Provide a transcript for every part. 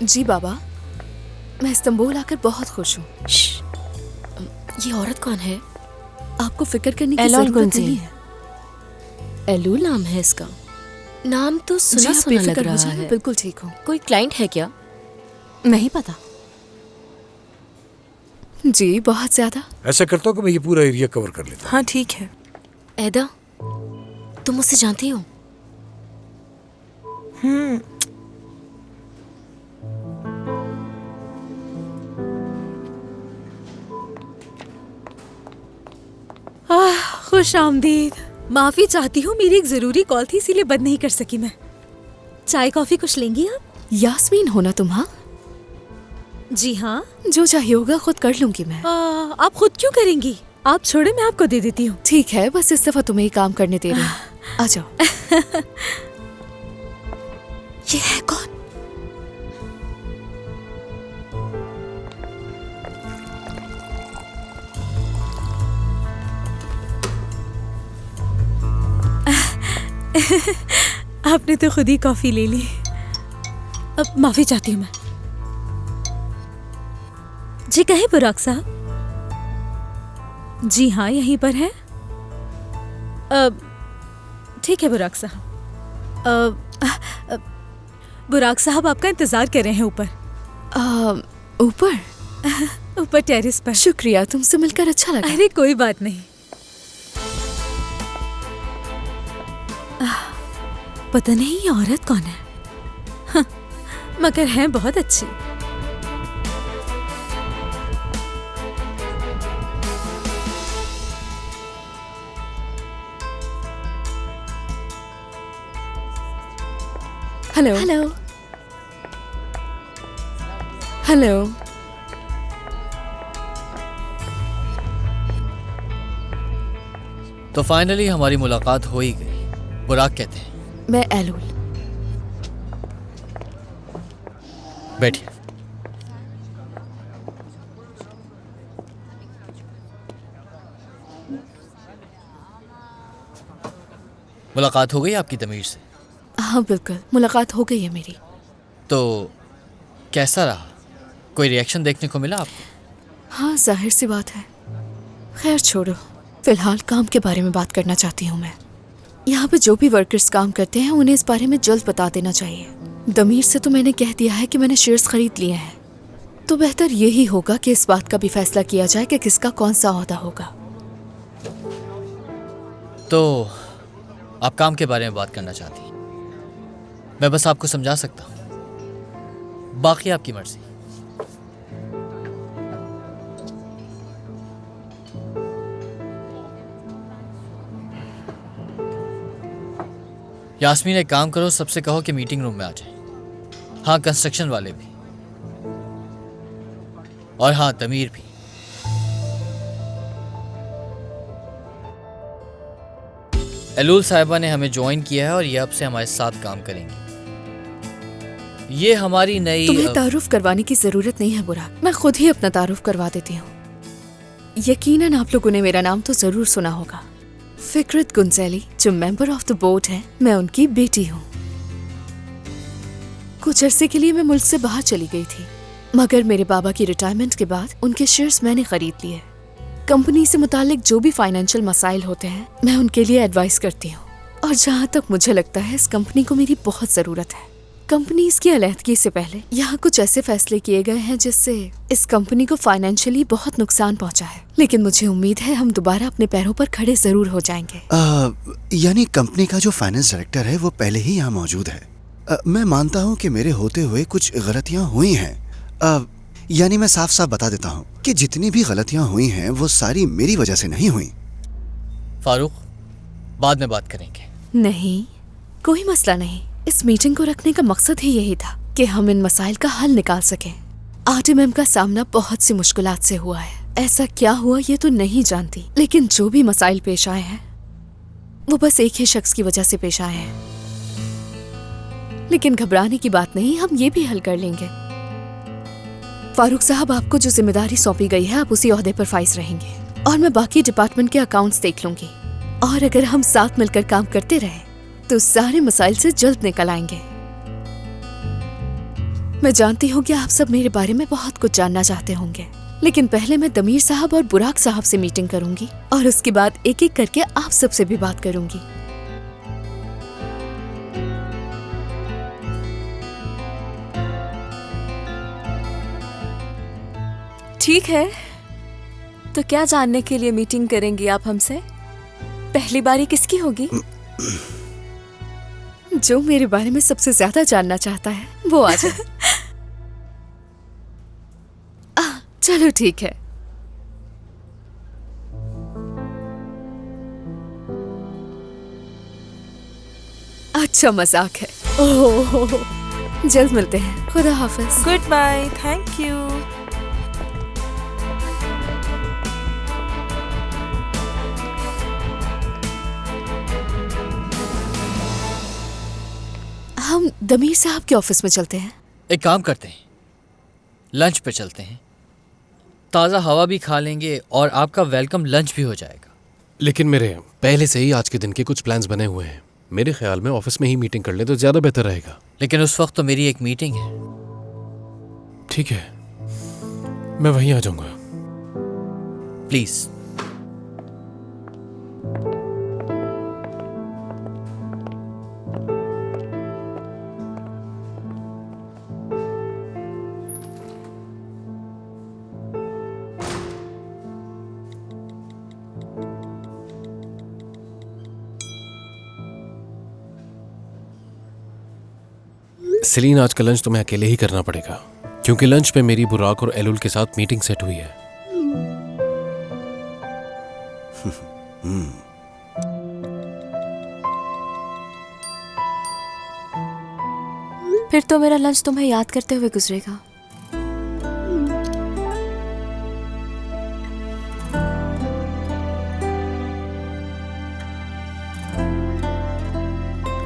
जी बाबा, मैं इस्तांबुल आकर बहुत खुश हूँ। ये औरत कौन है? आपको फिक्र करने की एलोल जरूरत गुंजी। नहीं है। एलूल नाम है इसका। नाम तो जी, सुना आप सुना लग बेफिक्र हो रहा जाए, मैं है। बिल्कुल ठीक हूँ। कोई क्लाइंट है क्या? नहीं पता। जी बहुत ज्यादा। ऐसा करता हूँ कि मैं ये पूरा एरिया कवर कर लेता हूँ। हाँ ठीक है। एदा, तुम मुझसे जानती हो? खुश आमदीद। माफी चाहती हूँ, मेरी एक जरूरी कॉल थी इसीलिए बंद नहीं कर सकी मैं। चाय कॉफी कुछ लेंगी आप? यास्मीन हो ना तुम? हाँ, जी हाँ। जो चाहिए होगा खुद कर लूंगी मैं। आप खुद क्यों करेंगी? आप छोड़े, मैं आपको दे देती हूँ। ठीक है, बस इस दफा तुम्हें ही काम करने दे रही हूँ। आ जाओ। ये है कौन? आपने तो खुद ही कॉफी ले ली। अब माफी चाहती हूँ मैं। जी कहे बुराक साहब? जी हाँ, यहीं पर है। ठीक है बुराक साहब। बुराक साहब आपका इंतजार कर रहे हैं ऊपर। ऊपर? ऊपर टेरेस पर। शुक्रिया, तुमसे मिलकर अच्छा लगा। अरे कोई बात नहीं। पता नहीं ये औरत कौन है। हाँ, मगर है बहुत अच्छी। Hello hello. हेलो। तो फाइनली हमारी मुलाकात हो ही गई। बुराक कहते हैं। मैं एलूल। बैठिए। मुलाकात हो गई आपकी तमीर से? हाँ बिल्कुल, मुलाकात हो गई है मेरी। तो कैसा रहा? कोई रिएक्शन देखने को मिला आपको? हाँ जाहिर सी बात है। खैर छोड़ो, फिलहाल काम के बारे में बात करना चाहती हूँ मैं। यहाँ पे जो भी वर्कर्स काम करते हैं उन्हें इस बारे में जल्द बता देना चाहिए। दमीर से तो मैंने कह दिया है कि मैंने शेयर्स खरीद लिए हैं, तो बेहतर यही होगा कि इस बात का भी फैसला किया जाए कि किसका कौन सा ओहदा होगा। तो आप काम के बारे में बात करना चाहती हैं, मैं बस आपको समझा सकता हूँ, बाकी आपकी मर्जी। यास्मीन, एक काम करो, सबसे कहो कि मीटिंग रूम में आ जाए। हाँ, कंस्ट्रक्शन वाले भी, और हाँ तमीर भी। एलूल साहिबा ने हमें ज्वाइन किया है और ये अब से हमारे साथ काम करेंगी। ये हमारी नई। तुम्हें तारुफ करवाने की जरूरत नहीं है बुराक, मैं खुद ही अपना तारुफ करवा देती हूँ। यकीनन आप लोगों ने मेरा नाम तो जरूर सुना होगा, फिक्रत गुंजैली, जो मेंबर ऑफ द बोर्ड है। मैं उनकी बेटी हूँ। कुछ अरसे के लिए मैं मुल्क से बाहर चली गई थी, मगर मेरे बाबा की रिटायरमेंट के बाद उनके शेयर्स मैंने खरीद लिए। कंपनी से मुतालिक जो भी फाइनेंशियल मसाइल होते हैं मैं उनके लिए एडवाइस करती हूँ, और जहाँ तक मुझे लगता है इस कंपनी को मेरी बहुत जरूरत है। कंपनीज की अलहदगी से पहले यहाँ कुछ ऐसे फैसले किए गए हैं जिससे इस कंपनी को फाइनेंशियली बहुत नुकसान पहुँचा है, लेकिन मुझे उम्मीद है हम दोबारा अपने पैरों पर खड़े जरूर हो जाएंगे। यानी कंपनी का जो फाइनेंस डायरेक्टर है वो पहले ही यहाँ मौजूद है। मैं मानता हूँ कि मेरे होते हुए कुछ गलतियाँ हुई हैं। यानी मैं साफ साफ बता देता हूँ कि जितनी भी गलतियाँ हुई हैं वो सारी मेरी वजह से नहीं हुई। फारूक, बाद में बात करेंगे। नहीं, कोई मसला नहीं। इस मीटिंग को रखने का मकसद ही यही था कि हम इन मसाइल का हल निकाल सकें। आरटीएम का सामना बहुत सी मुश्किलात से हुआ है। ऐसा क्या हुआ ये तो नहीं जानती, लेकिन जो भी मसाइल पेश आए हैं वो बस एक ही शख्स की वजह से पेश आए हैं। लेकिन घबराने की बात नहीं, हम ये भी हल कर लेंगे। फारूक साहब, आपको जो जिम्मेदारी सौंपी गई है आप उसी ओहदे पर फाइज रहेंगे, और मैं बाकी डिपार्टमेंट के अकाउंट्स देख लूंगी। और अगर हम साथ मिलकर काम करते रहे तो सारे मसाइल से जल्द निकल आएंगे। मैं जानती हूँ कि आप सब मेरे बारे में बहुत कुछ जानना चाहते होंगे, लेकिन पहले मैं दमीर साहब और बुराक साहब से मीटिंग करूंगी और उसके बाद एक एक करके आप सबसे भी बात करूंगी। ठीक है, तो क्या जानने के लिए मीटिंग करेंगी आप हमसे? पहली बारी किसकी होगी? जो मेरे बारे में सबसे ज्यादा जानना चाहता है वो आ जाए। चलो ठीक है। अच्छा मजाक है। ओह, जल्द मिलते हैं। खुदा हाफिज। Good bye, thank you. हम दमीर साहब के ऑफिस में चलते हैं। एक काम करते हैं, लंच पे चलते हैं, ताज़ा हवा भी खा लेंगे और आपका वेलकम लंच भी हो जाएगा। लेकिन मेरे पहले से ही आज के दिन के कुछ प्लान्स बने हुए हैं। मेरे ख्याल में ऑफिस में ही मीटिंग कर ले तो ज़्यादा बेहतर रहेगा। लेकिन उस वक्त तो मेरी एक मीटिंग है। ठीक है, मैं वहीं आ जाऊंगा। प्लीज़। सेलीन, आज का लंच तुम्हें अकेले ही करना पड़ेगा, क्योंकि लंच पे मेरी बुराक और एलुल के साथ मीटिंग सेट हुई है। फिर तो मेरा लंच तुम्हें याद करते हुए गुजरेगा।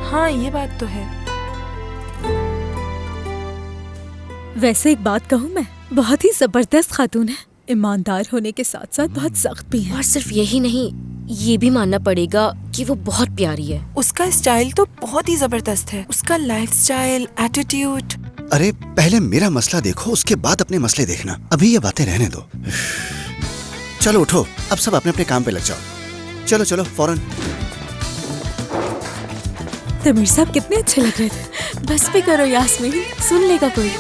हाँ, ये बात तो है। वैसे एक बात कहूँ मैं, बहुत ही जबरदस्त खातून है। ईमानदार होने के साथ साथ बहुत सख्त भी है। और सिर्फ यही नहीं, ये भी मानना पड़ेगा कि वो बहुत प्यारी है। उसका स्टाइल तो बहुत ही जबरदस्त है। उसका लाइफस्टाइल, एटीट्यूड। अरे पहले मेरा मसला देखो, उसके बाद अपने मसले देखना। अभी ये बातें रहने दो। चलो उठो, अब सब अपने अपने काम पे लग जाओ। चलो चलो फौरन। तमीर साहब कितने अच्छे लग रहे थे। बस भी करो यास्मीन, सुन लेगा कोई।